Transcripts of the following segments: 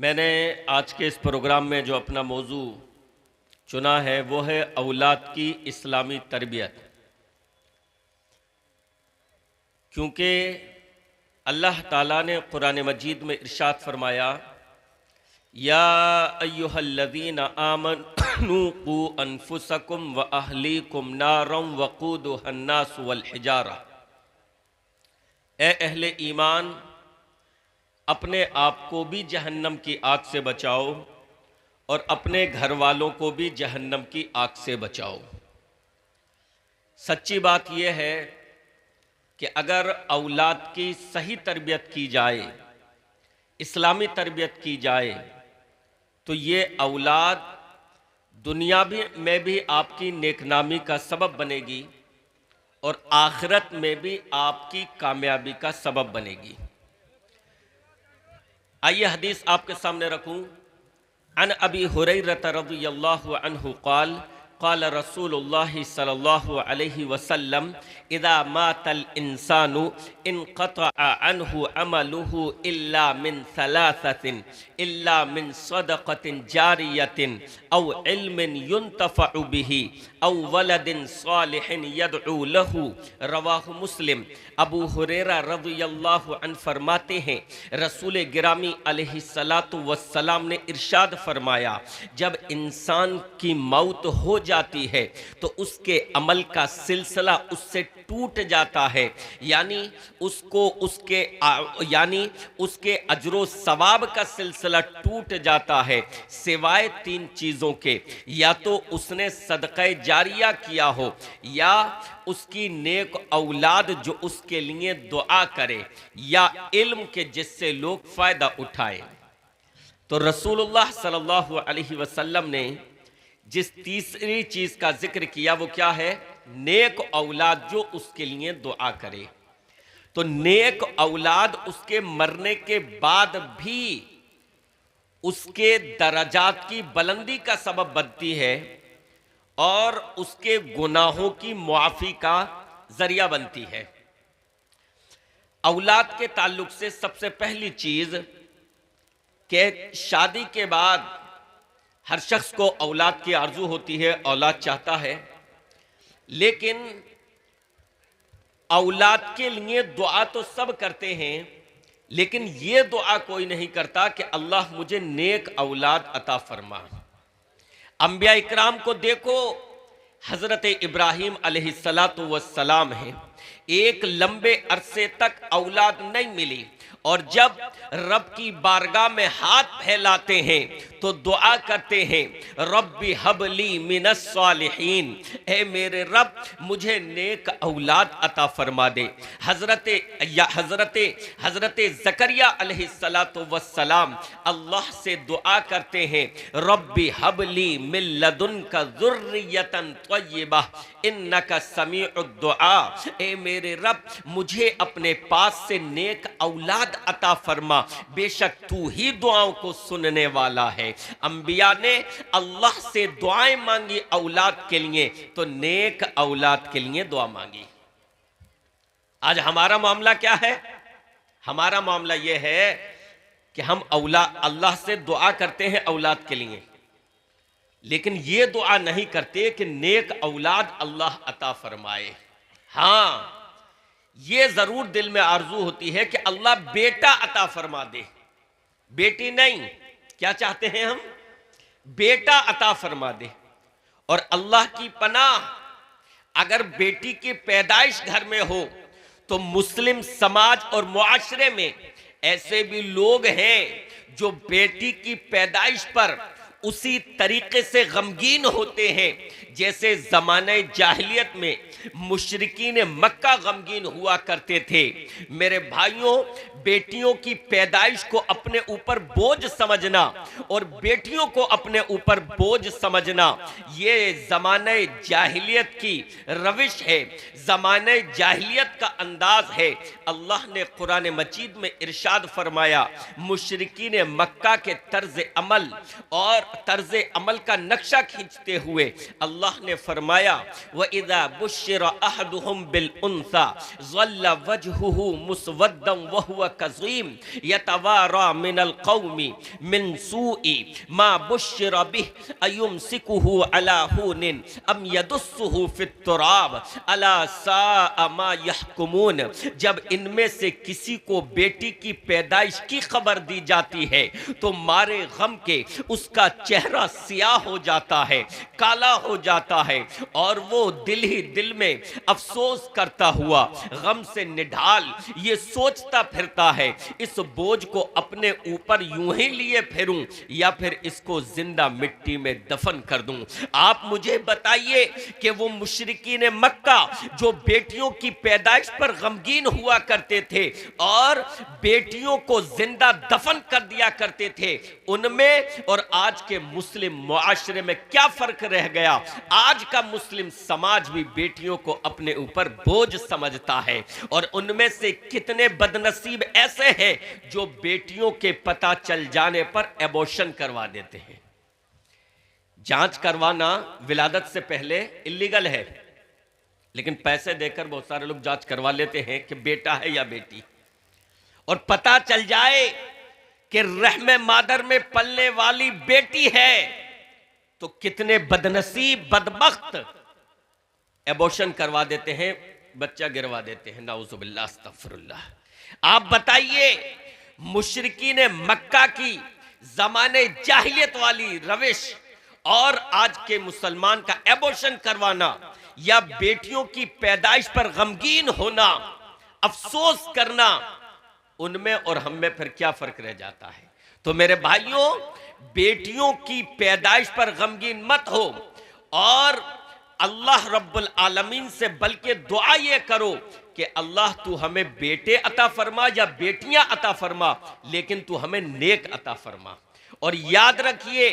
मैंने आज के इस प्रोग्राम में जो अपना मौजू चुना है वो है औलाद की इस्लामी तरबियत। क्योंकि अल्लाह ताला ने कुरान मजीद में इरशाद फरमाया, या अय्युहल्लज़ीना आमनू क़ू अनफुसकुम व अहलीकुम नारम वक़ूदुहन नास वल हिजारा। ए अहले ईमान, अपने आप को भी जहन्नम की आग से बचाओ और अपने घर वालों को भी जहन्नम की आग से बचाओ। सच्ची बात यह है कि अगर औलाद की सही तरबियत की जाए, इस्लामी तरबियत की जाए, तो ये औलाद दुनिया में भी आपकी नेकनामी का सबब बनेगी और आखिरत में भी आपकी कामयाबी का सबब बनेगी। आइए हदीस आपके सामने रखूं। अन अबी हुरैरह रज़ियल्लाहु अन्हु क़ाल क़ाल रसूलुल्लाह सल्लल्लाहु अलैहि वसल्लम इज़ा मातल इंसानु इनक़तअ अन्हु अमलुहु इल्ला मिन सलासतिन इल्ला मिन सदक़तिन जारियतिन औ इल्मिन युन्तफ़अु बिही औ वलदिन सालिहिन यदउ लहू। रवाहु मुस्लिम। अबू हुरैरा रज़ियल्लाहु अन्हु फरमाते हैं, रसूल गिरामी अलैहिस्सलातु वस्सलाम ने इरशाद फरमाया, जब इंसान की मौत हो जाती है तो उसके अमल का सिलसिला उससे टूट जाता है, यानी उसके अजरो सवाब का सिलसिला टूट जाता है, सिवाय तीन चीज़ों के। या तो उसने सदक़े जारिया किया हो, या उसकी नेक औलाद जो उसके लिए दुआ करे, या इल्म के जिससे लोग फ़ायदा उठाए। तो रसूलुल्लाह सल्लल्लाहु अलैहि वसल्लम ने जिस तीसरी चीज़ का जिक्र किया वो क्या है? नेक औलाद जो उसके लिए दुआ करे। तो नेक औलाद उसके मरने के बाद भी उसके दर्जात की बुलंदी का सबब बनती है और उसके गुनाहों की मुआफ़ी का जरिया बनती है। औलाद के ताल्लुक से सबसे पहली चीज़ कि शादी के बाद हर शख्स को औलाद की आरजू होती है, औलाद चाहता है, लेकिन औलाद के लिए दुआ तो सब करते हैं, लेकिन ये दुआ कोई नहीं करता कि अल्लाह मुझे नेक औलाद अता फरमा। अंबिया इकराम को देखो, हजरत इब्राहीम अलैहिस्सलातु वस्सलाम हैं, एक लंबे अरसे तक औलाद नहीं मिली, और जब रब की बारगाह में हाथ फैलाते हैं तो दुआ करते हैं, रब्बी हबली मिनस सालिहीन, ऐ मेरे रब मुझे नेक औलाद अता फरमा दे। हजरत ज़करिया अलैहिस्सलातु वस्सलाम अल्लाह से दुआ करते हैं, रब्बी हबली मिन लदुनका ज़ुर्रियतन तय्यबा इन्नका समीउद दुआ, ऐ मेरे रब मुझे अपने पास से नेक औलाद अता फरमा, बेशक तू ही दुआओं को सुनने वाला है। अंबिया ने अल्लाह से दुआएं मांगी औलाद के लिए, तो नेक औलाद के लिए दुआ मांगी। आज हमारा मामला क्या है? हमारा मामला यह है कि हम अल्लाह से दुआ करते हैं औलाद के लिए, लेकिन यह दुआ नहीं करते कि नेक औलाद अल्लाह अता फरमाए। हाँ, ये जरूर दिल में आरजू होती है कि अल्लाह बेटा अता फरमा दे, बेटी नहीं। क्या चाहते हैं हम? बेटा अता फरमा दे। और अल्लाह की पनाह, अगर बेटी की पैदाइश घर में हो तो मुस्लिम समाज और मुआशरे में ऐसे भी लोग हैं जो बेटी की पैदाइश पर उसी तरीके से गमगीन होते हैं जैसे ज़माने जाहिलियत में मुशरिकीन मक्का गमगीन हुआ करते थे। मेरे भाइयों, बेटियों की पैदाइश को अपने ऊपर बोझ समझना और बेटियों को अपने ऊपर बोझ समझना, ये ज़माने जाहिलियत की रविश है, ज़माने जाहिलियत का अंदाज है। अल्लाह ने कुरान मजीद में इरशाद फरमाया, मुशरिकीन मक्का के तर्ज अमल और तर्ज अमल का नक्शा खींचते हुए अल्लाह ने फरमाया व इज़ा बुश्शिरा अहदुहुम बिल उन्सा ज़ल्ला वजहुहु मुस्वद्दन व हुवा कज़ीम यतवारा मिनल कौमी मिन सूई मा बुश्शिरा बिह अयुमसिकुहु अला हुनिन अम यदुस्सुहु फित तुराब अला साअ मा यहकुमून। जब इनमें से किसी को बेटी की पैदाइश की खबर दी जाती है तो मारे गम के उसका चेहरा सियाह हो जाता है, काला हो जाता है और वो दिल ही दिल में अफसोस करता हुआ गम से निढाल ये सोचता फिरता है इस बोझ को अपने ऊपर यूं ही लिए फिरूं या फिर इसको जिंदा मिट्टी में दफन कर दूं। आप मुझे बताइए कि वो मुशरिकीन मक्का जो बेटियों की पैदाइश पर गमगीन हुआ करते थे और बेटियों को जिंदा दफन कर दिया करते थे, उनमें और आज के मुस्लिम मुआशरे में क्या फर्क रह गया। आज का मुस्लिम समाज भी बेटियों को अपने ऊपर बोझ समझता है और उनमें से कितने बदनसीब ऐसे हैं जो बेटियों के पता चल जाने पर एबॉर्शन करवा देते हैं। जांच करवाना विलादत से पहले इल्लीगल है, लेकिन पैसे देकर बहुत सारे लोग जांच करवा लेते हैं कि बेटा है या बेटी, और पता चल जाए कि रहमे मादर में पलने वाली बेटी है तो कितने बदनसीब बदबख्त एबॉर्शन करवा देते हैं, बच्चा गिरवा देते हैं। नाउजुबिल्लाह अस्तगफिरुल्लाह। आप बताइए मुशरिकीन मक्का की जमाने जाहिलियत वाली रविश और आज के मुसलमान का एबॉर्शन करवाना या बेटियों की पैदाइश पर गमगीन होना, अफसोस करना, उनमें और हम में फिर क्या फर्क रह जाता है। तो मेरे भाइयों, बेटियों की पैदाइश पर गमगीन मत हो और अल्लाह रब्बुल आलमीन से बल्कि दुआ ये करो कि अल्लाह तू हमें बेटे अता फरमा या बेटियां अता फरमा, लेकिन तू हमें नेक अता फरमा। और याद रखिए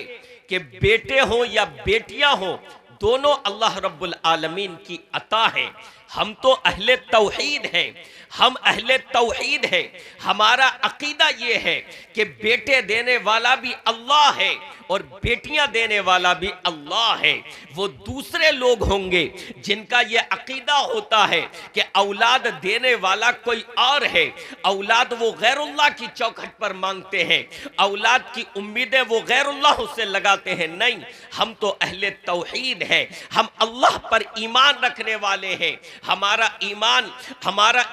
कि बेटे हो या बेटियां हो, दोनों अल्लाह रब्बुल आलमीन की अता है। हम तो अहले तौहीद हैं, हम अहले तौहीद हैं। हमारा अकीदा ये है कि बेटे देने वाला भी अल्लाह है और बेटियां देने वाला भी अल्लाह है। वो दूसरे लोग होंगे जिनका ये अकीदा होता है कि औलाद देने वाला कोई और है, औलाद वो गैरुल्लाह की चौखट पर मांगते हैं, औलाद की उम्मीदें वो गैरुल्लाह से लगाते हैं। नहीं, हम तो अहले तौहीद हैं, हम अल्लाह पर ईमान रखने वाले हैं। हमारा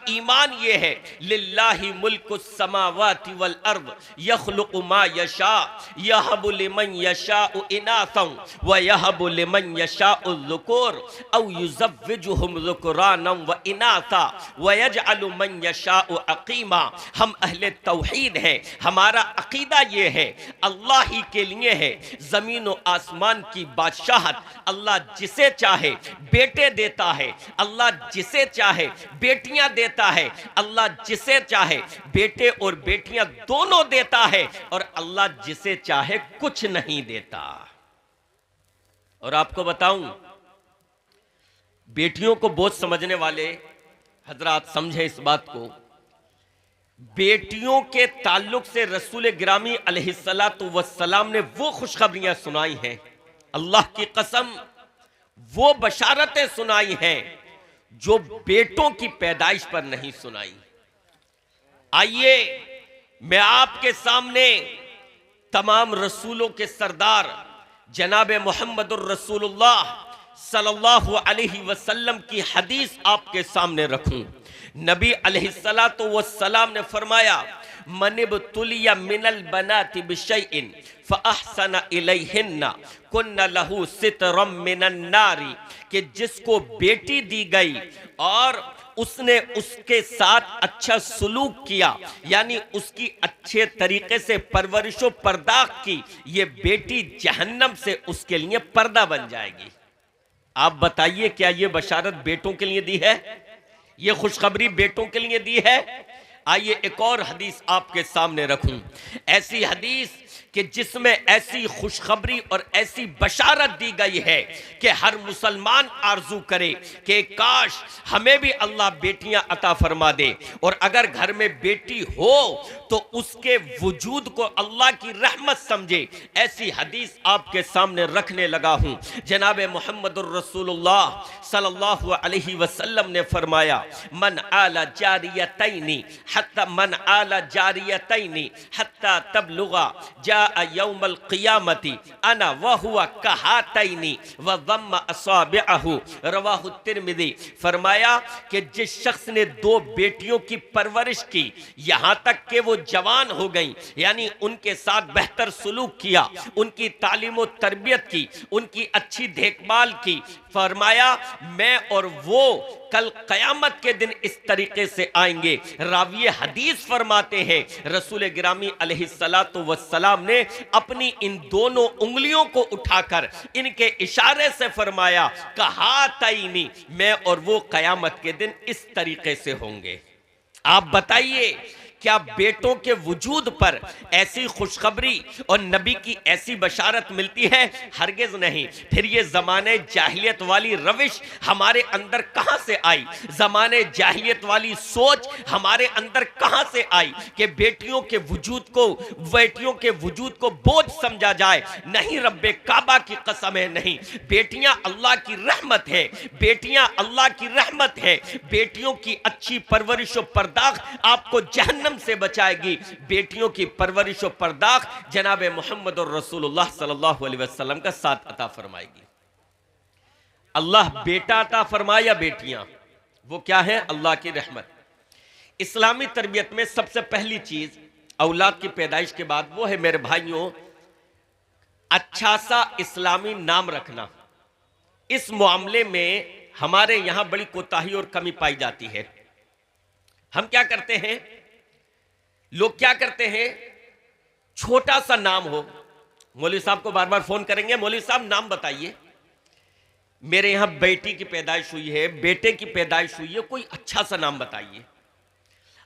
ईमान ये है लिल्लाहि मुल्कुस समावाति वल अर्द यखलुकु मा यशा यहबु लिमन यशाउ इनासन व यहबु लिमन यशाउ ज़ुकुर औ युज़व्विजुहुम ज़ुकुरानन व इनासा व यजअलु मन यशाउ अकीमा। हम अहले तौहीद हैं, हमारा अकीदा ये है अल्लाह ही के लिए है। जमीन व आसमान की बादशाहत अल्लाह जिसे चाहे बेटे देता है, अल्लाह जिसे चाहे बेटियां देता है, अल्लाह जिसे चाहे बेटे और बेटियां दोनों देता है और अल्लाह जिसे चाहे कुछ नहीं देता। और आपको बताऊं, बेटियों को बोझ समझने वाले हजरात समझे इस बात को। बेटियों के ताल्लुक से रसूल गिरामी अलैहिस्सलातु वस्सलाम ने वो खुशखबरियां सुनाई हैं, अल्लाह की कसम वो बशारतें सुनाई हैं जो बेटों की पैदाइश पर नहीं सुनाई। आइए मैं आपके सामने तमाम रसूलों के सरदार जनाब मुहम्मदुर रसूलुल्लाह सल्लल्लाहु अलैहि वसल्लम की हदीस आपके सामने रखूं। नबी अलैहिस्सलातु वस्सलाम ने फरमाया, मनिबतुलिया मिनल बनाति बिशैइन फअहसन इलैहिन्ना कुन्ना लहू सितरम मिनन नारी, कि जिसको बेटी दी गई और उसने उसके साथ अच्छा सलूक किया, यानी उसकी अच्छे तरीके से परवरिशो पर्दाख की, ये बेटी जहन्नम से उसके लिए पर्दा बन जाएगी। आप बताइए क्या ये बशारत बेटों के लिए दी है? ये खुशखबरी बेटों के लिए दी है? आइए एक और हदीस आपके सामने रखूं। ऐसी हदीस कि जिसमें ऐसी खुशखबरी और ऐसी बशारत दी गई है कि हर मुसलमान आरजू करे कि काश हमें भी अल्लाह बेटियां अता फरमा दे, और अगर घर में बेटी हो तो उसके वजूद को अल्लाह की रहमत समझे। ऐसी हदीस आपके सामने रखने लगा हूं। जनाब मुहम्मदुर रसूलुल्लाह सल्लल्लाहु अलैहि वसल्लम ने फरमाया, मन आला जारियतैनी हत्ता तबलुगा जा यौमल क़ियामती अना व हुवा कहातैनी व दम्मा असाबिअहु, रवाहु तिर्मिज़ी। फरमाया कि जिस शख्स ने दो बेटियों की परवरिश की यहां तक कि वो जवान हो गई, यानी उनके साथ बेहतर सुलूक किया, उनकी तालीम और तरबियत की, उनकी अच्छी देखभाल की, फरमाया मैं और वो कल कयामत के दिन इस तरीके से आएंगे। राविये हदीस फरमाते हैं रसूल गिरामी अलैहिस्सलातु वस्सलाम ने अपनी इन दोनों उंगलियों को उठाकर इनके इशारे से फरमाया, कहा तईनी, मैं और वो कयामत के दिन इस तरीके से होंगे। आप बताइए क्या बेटों के वजूद पर ऐसी खुशखबरी और नबी की ऐसी बशारत मिलती है? हरगिज नहीं। फिर ये जमाने जाहिलियत वाली रविश हमारे अंदर कहां से आई? जमाने जाहिलियत वाली सोच हमारे अंदर कहां से आई कि बेटियों के वजूद को बोझ समझा जाए? नहीं, रब्बे काबा की कसम है, नहीं। बेटियां अल्लाह की रहमत है, बेटियां अल्लाह की रहमत है। बेटियों की अच्छी परवरिश और पर्दाख आपको जहन्नम से बचाएगी। बेटियों की परवरिश और पर्दाख जनाब मोहम्मद और रसूलुल्लाह सल्लल्लाहु अलैहि वसल्लम का साथ अता फरमाएगी। अल्लाह बेटा अता फरमाए या बेटियां, वो क्या है? अल्लाह की रहमत। इस्लामी तरबियत में सबसे पहली चीज औलाद की पैदाइश के बाद वो है मेरे भाइयों, अच्छा सा इस्लामी नाम रखना। इस मामले में हमारे यहां बड़ी कोताही और कमी पाई जाती है। हम क्या करते हैं, लोग क्या करते हैं, छोटा सा नाम हो, मौलवी साहब को बार बार फोन करेंगे, मौलवी साहब नाम बताइए, मेरे यहां बेटी की पैदाइश हुई है, बेटे की पैदाइश हुई है, कोई अच्छा सा नाम बताइए।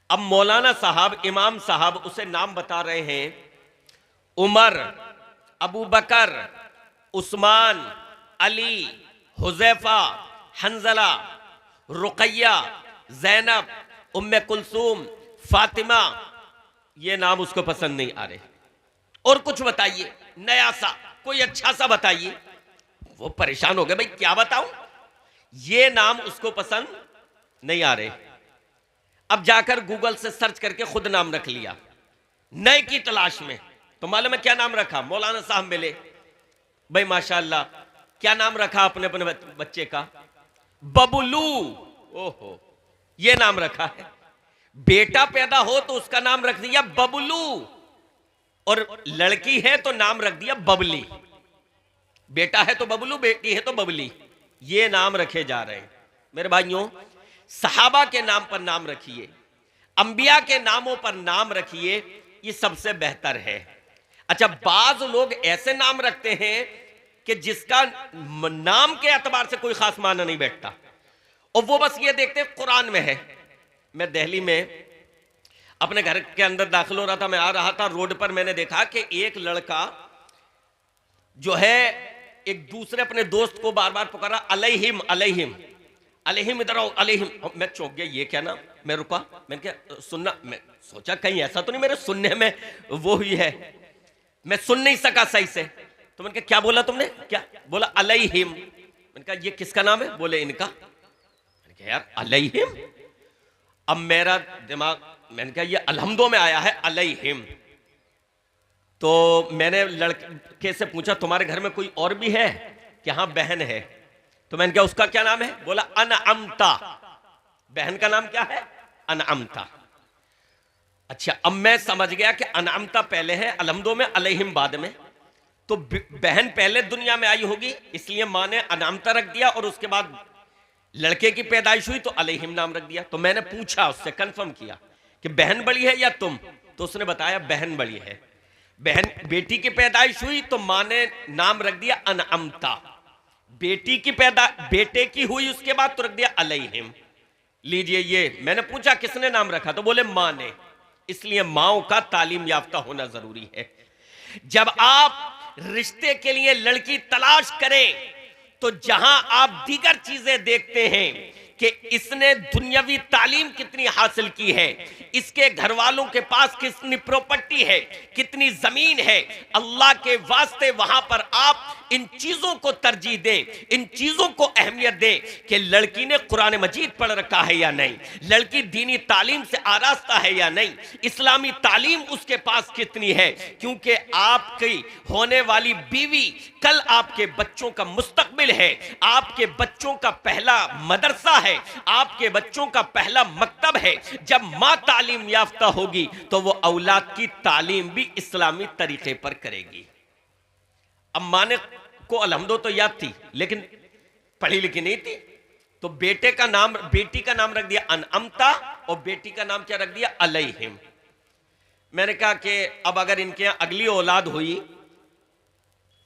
अब मौलाना साहब, इमाम साहब उसे नाम बता रहे हैं, उमर, अबू बकर, उस्मान, अली, हुजैफा, हंजला, रुकैया, जैनब, उम्मे कुलसूम, फातिमा। ये नाम उसको पसंद नहीं आ रहे। और कुछ बताइए, नया सा कोई अच्छा सा बताइए। वो परेशान हो गए, भाई क्या बताऊं, ये नाम उसको पसंद नहीं आ रहे। अब जाकर गूगल से सर्च करके खुद नाम रख लिया नए की तलाश में। तो मालूम है क्या नाम रखा? मौलाना साहब मिले, भाई माशाअल्लाह, क्या नाम रखा आपने अपने बच्चे का? बबलू। ओहो, ये नाम रखा है। बेटा पैदा हो तो उसका नाम रख दिया बबलू, और लड़की है तो नाम रख दिया बबली। बेटा है तो बबलू, बेटी है तो बबली। ये नाम रखे जा रहे हैं। मेरे भाइयों, सहाबा के नाम पर नाम रखिए, अंबिया के नामों पर नाम रखिए, ये सबसे बेहतर है। अच्छा, बाज लोग ऐसे नाम रखते हैं कि जिसका नाम के एतबार से कोई खास माना नहीं बैठता, और वो बस ये देखते हैं कुरान में है। मैं दिल्ली में अपने घर के अंदर दाखिल हो रहा था, मैं आ रहा था, रोड पर मैंने देखा कि एक लड़का जो है एक दूसरे अपने दोस्त को बार बार पुकारा, अलैहिम अलैहिम अलैहिम, इधर आओ अलैहिम। मैं चौंक गया, ये क्या नाम? मैं रुका, मैंने क्या सुनना, मैं सोचा कहीं ऐसा तो नहीं मेरे सुनने में वो हुई है, मैं सुन नहीं सका सही से। तो मैंने कहा क्या बोला तुमने? क्या बोला? अलैहिम। मैंने कहा ये किसका नाम है? बोले इनका। मैंने कहा यार अलैहिम। अब मेरा दिमाग, मैंने कहा ये अलहम्दो में आया है अलैहिम। तो मैंने लड़के से पूछा तुम्हारे घर में कोई और भी है? कि हाँ बहन है। तो मैंने कहा उसका क्या नाम है? बोला अनअमता। बहन का नाम क्या है? अनअमता। अच्छा, अब मैं समझ गया कि अनअमता पहले है, अलहम्दो में, अलैहिम बाद में। तो बहन पहले दुनिया में आई होगी, इसलिए माँ ने अनअमता रख दिया, और उसके बाद लड़के की पैदाइश हुई तो अलैहिम नाम रख दिया। तो मैंने पूछा उससे, कंफर्म किया कि बहन बड़ी है या तुम? तो उसने बताया बहन बड़ी है। बहन बेटी की पैदाइश हुई तो मां ने नाम रख दिया अनअमता। बेटी की बेटे की हुई उसके बाद तो रख दिया अलैहिम। लीजिए, ये मैंने पूछा किसने नाम रखा? तो बोले मां ने। इसलिए माओ का तालीम याफ्ता होना जरूरी है। जब आप रिश्ते के लिए लड़की तलाश करें तो जहां आप दीगर चीजें देखते हैं कि इसने दुनियावी तालीम कितनी हासिल की है, इसके घर वालों के पास कितनी प्रॉपर्टी है, कितनी जमीन है, अल्लाह के वास्ते वहां पर आप इन चीजों को तरजीह दें, इन चीजों को अहमियत दें कि लड़की ने कुरान मजीद पढ़ रखा है या नहीं, लड़की दीनी तालीम से आरास्ता है या नहीं, इस्लामी तालीम उसके पास कितनी है, क्योंकि आपकी होने वाली बीवी कल आपके बच्चों का मुस्तकबिल है, आपके बच्चों का पहला मदरसा है, आपके बच्चों का पहला मकतब है। जब मां तालीम याफ्ता होगी तो वो औलाद की तालीम भी इस्लामी तरीके पर करेगी। अब माने को अलहमदो तो याद थी लेकिन पढ़ी लिखी नहीं थी, तो बेटे का नाम, बेटी का नाम रख दिया अनअमता और बेटी का नाम क्या रख दिया अलैहिम। मैंने कहा कि अब अगर इनके यहां अगली औलाद हुई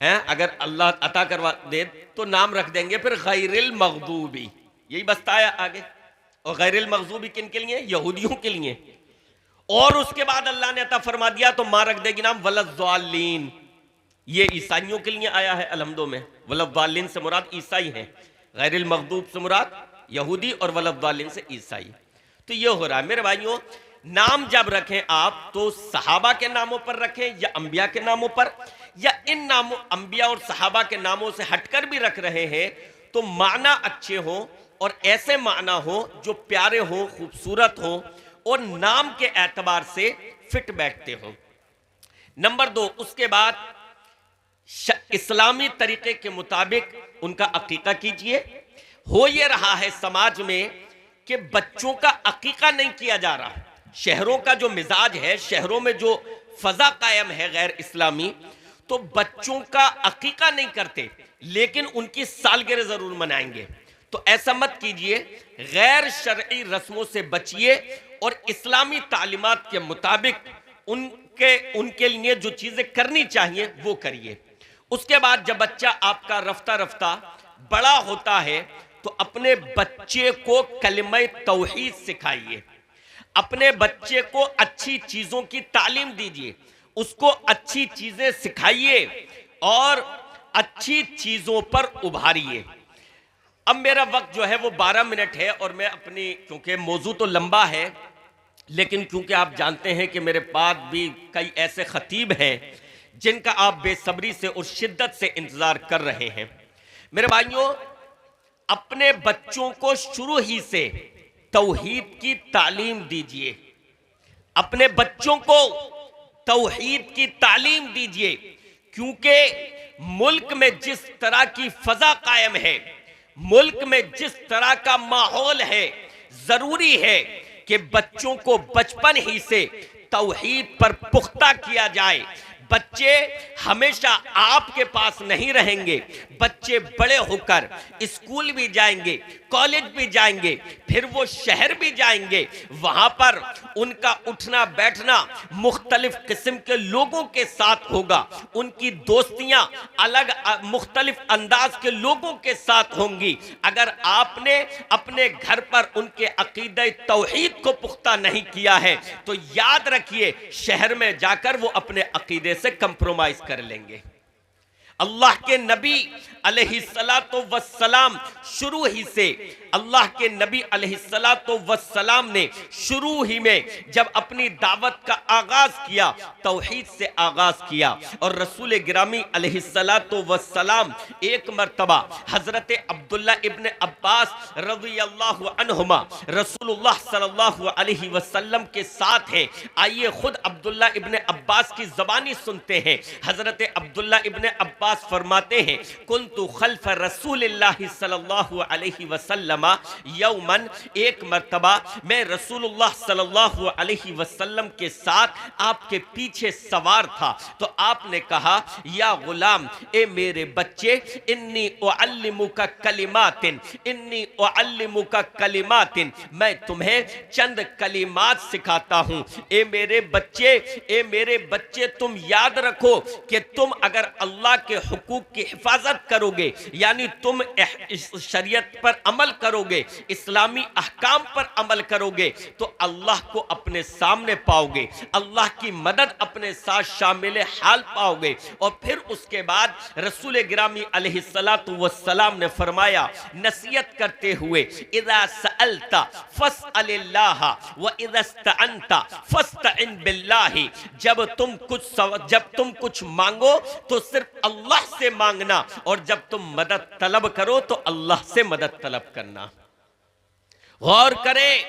है, अगर अल्लाह अता करवा दे तो नाम रख देंगे फिर गैरिल मग़दूबी, यही बसता है आगे। और गैरिल मग़दूबी किन के लिए? यहूदियों के लिए। और उसके बाद अल्लाह ने अता फरमा दिया तो मां रख देगी नाम वलद्दालीन, ये ईसाइयों के लिए आया है अलहमदो में। वलद्दालीन से मुराद ईसाई हैं, गैरिल मग़दूब से मुराद यहूदी और वलद्दालीन से ईसाई। तो ये हो रहा है मेरे भाइयों, नाम जब रखें आप तो सहाबा के नामों पर रखें या अंबिया के नामों पर, या इन नामों अंबिया और सहाबा के नामों से हटकर भी रख रहे हैं तो माना अच्छे हो और ऐसे माना हो जो प्यारे हो, खूबसूरत हो और नाम के एतबार से फिट बैठते हो। नंबर 2, उसके बाद इस्लामी तरीके के मुताबिक उनका अकीका कीजिए। हो ये रहा है समाज में कि बच्चों का अकीका नहीं किया जा रहा। शहरों का जो मिजाज है, शहरों में जो फजा कायम है गैर इस्लामी, तो बच्चों का अकीका नहीं करते लेकिन उनकी सालगिरह जरूर मनाएंगे। तो ऐसा मत कीजिए, गैर शरई रस्मों से बचिए और इस्लामी तालीमात के मुताबिक उनके लिए जो चीजें करनी चाहिए वो करिए। उसके बाद जब बच्चा आपका रफ्ता रफ्ता बड़ा होता है तो अपने बच्चे को कलिमा तौहीद सिखाइए, अपने बच्चे को अच्छी चीजों की तालीम दीजिए, उसको अच्छी चीजें सिखाइए और अच्छी चीजों पर उभारिए। अब मेरा वक्त जो है वो 12 मिनट है और मैं अपनी, क्योंकि मौजू तो लंबा है लेकिन क्योंकि आप जानते हैं कि मेरे पास भी कई ऐसे खतीब हैं जिनका आप बेसब्री से और शिद्दत से इंतजार कर रहे हैं। मेरे भाइयों, अपने बच्चों को शुरू ही से तौहीद की तालीम दीजिए, अपने बच्चों को तौहीद की तालीम दीजिए, क्योंकि मुल्क में जिस तरह की फजा कायम है, मुल्क में जिस तरह का माहौल है, जरूरी है कि बच्चों को बचपन ही से तौहीद पर पुख्ता किया जाए। बच्चे हमेशा आपके पास नहीं रहेंगे, बच्चे बड़े होकर स्कूल भी जाएंगे, कॉलेज भी जाएंगे, फिर वो शहर भी जाएंगे। वहां पर उनका उठना बैठना मुख्तलिफ किस्म के लोगों के साथ होगा, उनकी दोस्तियां अलग मुख्तलिफ अंदाज के लोगों के साथ होंगी। अगर आपने अपने घर पर उनके अकीदे तौहीद को पुख्ता नहीं किया है तो याद रखिए शहर में जाकर वो अपने अकीदे से कंप्रोमाइज कर लेंगे। अल्लाह के नबी अलैहिस्सलातु वस्सलाम शुरू ही से, अल्लाह के नबी अलैहिस्सलातु वस्सलाम ने शुरू ही में जब अपनी दावत का आगाज किया तौहीद से आगाज किया। और रसूल गिरामी अलैहिस्सलातु वस्सलाम एक मर्तबा हजरत अब्दुल्ला इब्न अब्बास रज़ियल्लाहु अन्हुमा रसूलुल्लाह सल्लल्लाहु अलैहि वसल्लम के साथ हैं। आइए खुद अब्दुल्ला इब्न अब्बास की ज़बानी सुनते हैं। हजरत अब्दुल्ला इब्न अब्बास फरमाते हैं, कुन्तु खल्फ रसूलिल्लाहि सल्लल्लाहु अलैहि वसल्लम यौमन, एक मर्तबा मैं रसूलुल्लाह सल्लल्लाहु अलैहि वसल्लम के साथ आपके पीछे सवार था तो आपने कहा, या गुलाम, ए मेरे बच्चे, इन्नी उअल्लिमुका कलिमातिन, इन्नी उअल्लिमुका कलिमातिन, मैं तुम्हें चंद कलिमात सिखाता हूं। ए मेरे बच्चे, ए मेरे बच्चे, तुम याद रखो कि तुम अगर अल्लाह के के हुकूक की हिफाजत करोगे, यानी तुम इस शरीयत पर अमल करोगे, इस्लामी अहकाम पर अमल करोगे, तो अल्लाह को अपने सामने पाओगे, अल्लाह की मदद अपने साथ शामिल हाल पाओगे। और फिर उसके बाद रसूल गिरामी अलैहिस्सलातु वस्सलाम ने फरमाया नसीहत करते हुए, इज़ा सअल्ता फस्अलिल्लाह व इज़ा इस्तअनता फस्तइन बिल्लाहि, जब तुम कुछ मांगो तो सिर्फ अल्लाह से मांगना, और जब तुम मदद तलब करो तो अल्लाह से मदद तलब करना। गौर करें,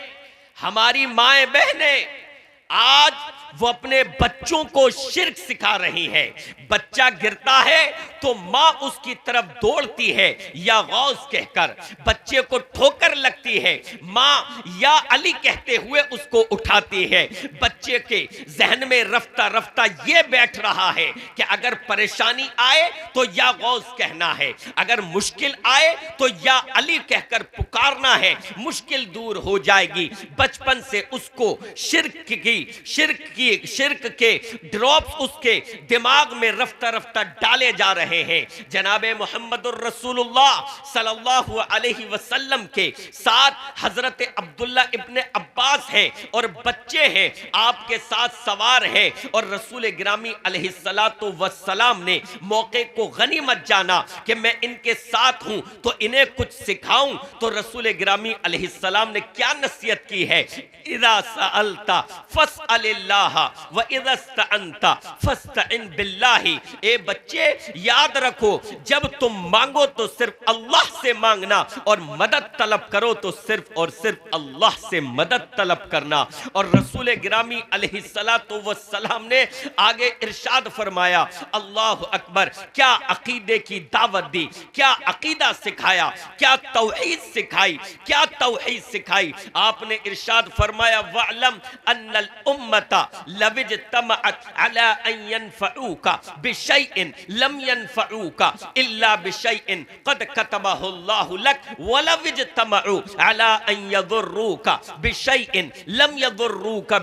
हमारी माएं बहनें आज वो अपने बच्चों को शिर्क सिखा रही है। बच्चा गिरता है तो मां उसकी तरफ दौड़ती है या गौस कहकर, बच्चे को ठोकर लगती है, मां या अली कहते हुए उसको उठाती है। बच्चे के जहन में रफ्ता रफ्ता ये बैठ रहा है कि अगर परेशानी आए तो या गौस कहना है, अगर मुश्किल आए तो या अली कहकर पुकारना है, मुश्किल दूर हो जाएगी। बचपन से उसको शिर्क के ड्रॉप्स उसके दिमाग में रफ्ता रफ्ता डाले जा रहे हैं। जनाबे मुहम्मदुर रसूलुल्लाह सल्लल्लाहु अलैहि वसल्लम के साथ हजरत अब्दुल्ला इब्ने अब्बास हैं और बच्चे हैं, आपके साथ सवार हैं, और रसूल गिरामी अलैहिस्सलातु वस्सलाम ने मौके को गनीमत जाना कि मैं इनके साथ हूं तो इन्हें कुछ सिखाऊं। तो रसूल गिरामी अलैहिस्सलाम ने क्या नसीहत की है, इज़ा सअल्ता फस्अलिल्लाह व इज़ा इस्तअनता फस्तइन बिल्लाहि। ए बच्चे याद रखो, जब तुम मांगो तो सिर्फ अल्लाह से मांगना, और मदद तलब करो तो सिर्फ और सिर्फ अल्लाह से मदद तलब करना। और रसूल गिरामी अलैहिस्सलातु वस्सलाम ने आगे इरशाद फरमाया, अल्लाह अकबर, क्या अकीदे की दावत दी, क्या अकीदा सिखाया, क्या तौहीद सिखाई, क्या तौहीद सिखाई। आपने इरशाद फरमाया, वअलम अन्नल उम्मता लविज्तमअत अला अन यनफऊका बिशैइन लम यनफऊका इल्ला बिशैइन क़द कतबहु अल्लाहु लक वलविज्तमउ अला अन यदुर्रूका बिशैइन लम यदुर्रूका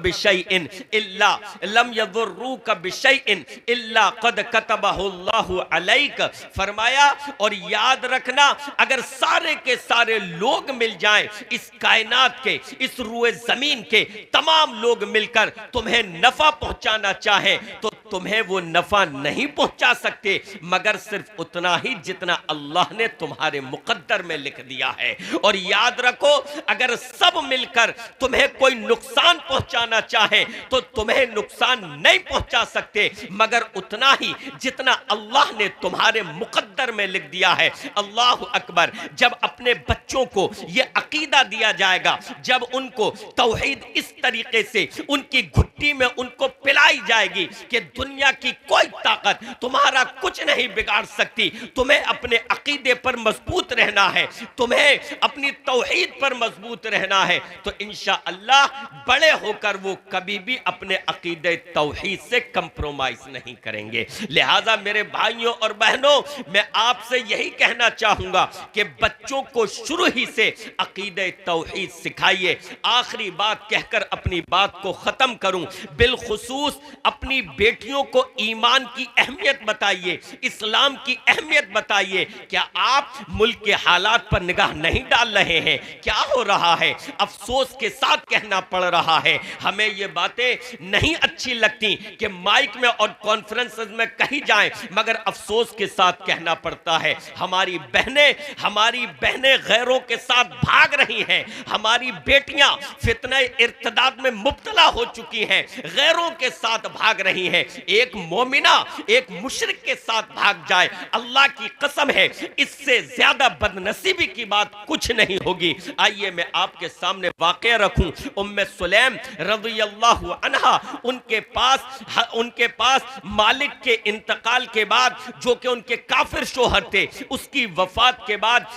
बिशैइन इल्ला क़द कतबहु अल्लाहु अलैक। फरमाया, और याद रखना, अगर सारे के सारे लोग मिल जाएं, इस कायनात के, इस रुए जमीन के तमाम लोग मिलकर तुम्हें नफा पहुंचाना चाहे तो तुम्हें वो नफा नहीं पहुंचा सकते, मगर सिर्फ उतना ही जितना अल्लाह ने तुम्हारे मुकद्दर में लिख दिया है। और याद रखो, अगर सब मिलकर तुम्हें कोई नुकसान पहुंचाना चाहे तो तुम्हें नुकसान नहीं पहुंचा सकते, मगर उतना ही जितना अल्लाह ने तुम्हारे मुकद्दर में लिख दिया है। अल्लाह अकबर, जब अपने बच्चों को यह अकीदा दिया जाएगा, जब उनको तौहीद इस तरीके से उनकी घुट्टी में उनको पिलाई जाएगी कि दुनिया की कोई ताकत तुम्हारा कुछ नहीं बिगाड़ सकती, तुम्हें अपने अकीदे पर मजबूत रहना है, तुम्हें अपनी तौहीद पर मजबूत रहना है, तो इंशाअल्लाह बड़े होकर वो कभी भी अपने अकीदे तौहीद से कंप्रोमाइज नहीं करेंगे। लिहाजा मेरे भाइयों और बहनों, मैं आपसे यही कहना चाहूंगा कि बच्चों को शुरू ही से अकीदे तौहीद सिखाइए। आखिरी बात कहकर अपनी बात को खत्म करूं, बिलखुसूस अपनी बेटियों को ईमान की अहमियत बताइए, इस्लाम की अहमियत बताइए। क्या आप मुल्क के हालात पर निगाह नहीं डाल रहे हैं? क्या हो रहा है? अफसोस के साथ कहना पड़ रहा है, हमें ये बातें नहीं अच्छी लगती कि माइक में और कॉन्फ्रेंसेस में कही जाएं, मगर अफसोस के साथ कहना पड़ता है, हमारी बहनें गैरों के साथ भाग रही हैं, हमारी बेटियां फितने इर्तिदाद में मुब्तला हो चुकी हैं, गैरों के साथ भाग रही हैं। एक मोमिना एक मुशरिक के साथ भाग जाए, अल्लाह की कसम है, इससे ज्यादा बदनसीबी की बात कुछ नहीं होगी। आइए मैं आपके सामने वाक़या रखूं। उम्मे सुलैम रज़ियल्लाहु अन्हा, उनके पास मालिक के इंतकाल के बाद, जो कि उनके काफिर शोहर थे, उसकी वफात के बाद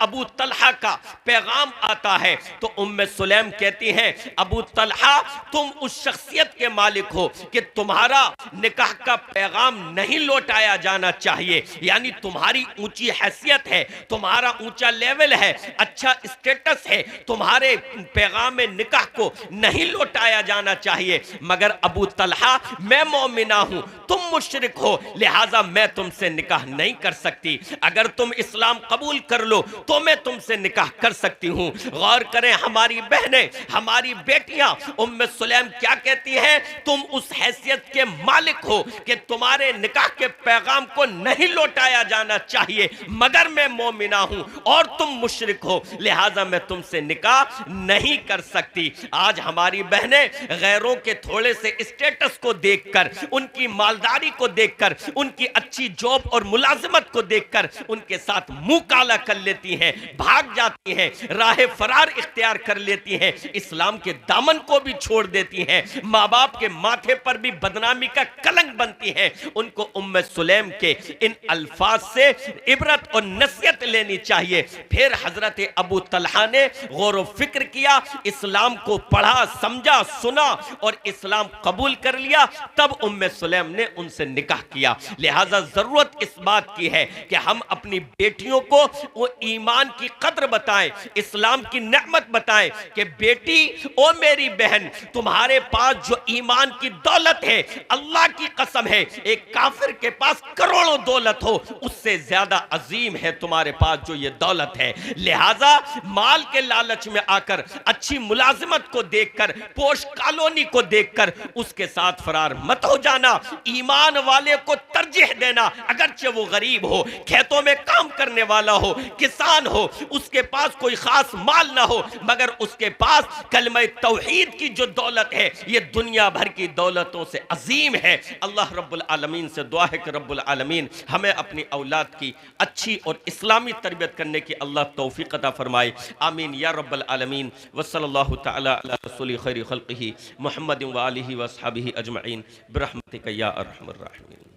अबू तलहा का पैगाम आता है। तो उम्मे सुलैम कहती हैं, अबू तलहा, तुम उस शख्सियत के मालिक हो कि तुम्हारा निकाह का पैगाम नहीं लौटाया जाना चाहिए। यानी तुम्हारी ऊंची हैसियत है, तुम्हारा ऊंचा लेवल है, अच्छा स्टेटस है, तुम्हारे पैगाम निकाह को नहीं लौटाया जाना चाहिए। मगर अबू तलहा, मैं मोमिना हूं, तुम मुशरिक हो, लिहाजा मैं तुमसे निकाह नहीं कर सकती। अगर तुम इस्लाम कबूल कर लो तो मैं तुमसे निकाह कर सकती हूं। गौर करें, हमारी बहनें, हमारी बेटियां उम्मे सुलैम क्या कहती हैं? तुम उस हैसियत के मालिक हो कि तुम्हारे निकाह के पैगाम को नहीं लौटाया जाना चाहिए, मगर मैं मोमिना हूं और तुम मुशरिक हो, लिहाजा मैं तुमसे निकाह नहीं कर सकती। आज हमारी बहनें गैरों के थोड़े से स्टेटस को देखकर, उनकी मालदारी को देखकर, उनकी अच्छी जॉब और मुलाजिमत को देखकर उनके साथ मुंह काला कर लेती हैं, भाग जाती हैं, राह फरार इख्तियार कर लेती हैं, इस्लाम के दामन को भी छोड़ देती हैं, माँ बाप के माथे पर भी बदनामी का कलंक बनती हैं। उनको उम्मे सुलैम के इन अल्फाज से इबरत और नसीहत लेनी चाहिए। फिर हजरत अबू तलहा ने गौर व फिक्र किया, इस्लाम को पढ़ा, समझा, सुना और इस्लाम कबूल कर लिया। तब उम्मे सुलैम ने उनसे निकाह किया। लिहाजा जरूरत इस बात की है कि हम अपनी बेटियों को वो ईमान की कद्र बताएं, इस्लाम की नेमत बताएं कि बेटी, ओ मेरी बहन, तुम्हारे पास जो ईमान की दौलत है, अल्लाह की कसम है, एक काफिर के पास करोड़ों दौलत हो उससे ज्यादा अजीम है तुम्हारे पास जो ये दौलत है। लिहाजा माल के लालच में आकर, अच्छी मुलाजिमत को देखकर, पोश कॉलोनी को देखकर उसके साथ फरार मत हो जाना। ईमान वाले को तरजीह देना, अगरचे वो गरीब हो, खेतों में काम करने वाला हो, किसान हो, उसके पास कोई खास माल ना हो, मगर उसके पास कलमे तौहीद की जो दौलत है ये दुनिया भर की दौलतों से अजीम है। अल्लाह रब्बुल आलमीन से दुआ है कि रब्बुल आलमीन हमें अपनी औलाद की अच्छी और इस्लामी तरबियत करने की अल्लाह तौफीक अता फरमाए। आमीन या रब्बल आलमीन। वसल्लल्लाहु तआला अला रसूली खैरि खल्क़िही मुहम्मद व आलिहि व अस्हाबिही अजमईन बिरहमतिका या अरहमर राहिमीन।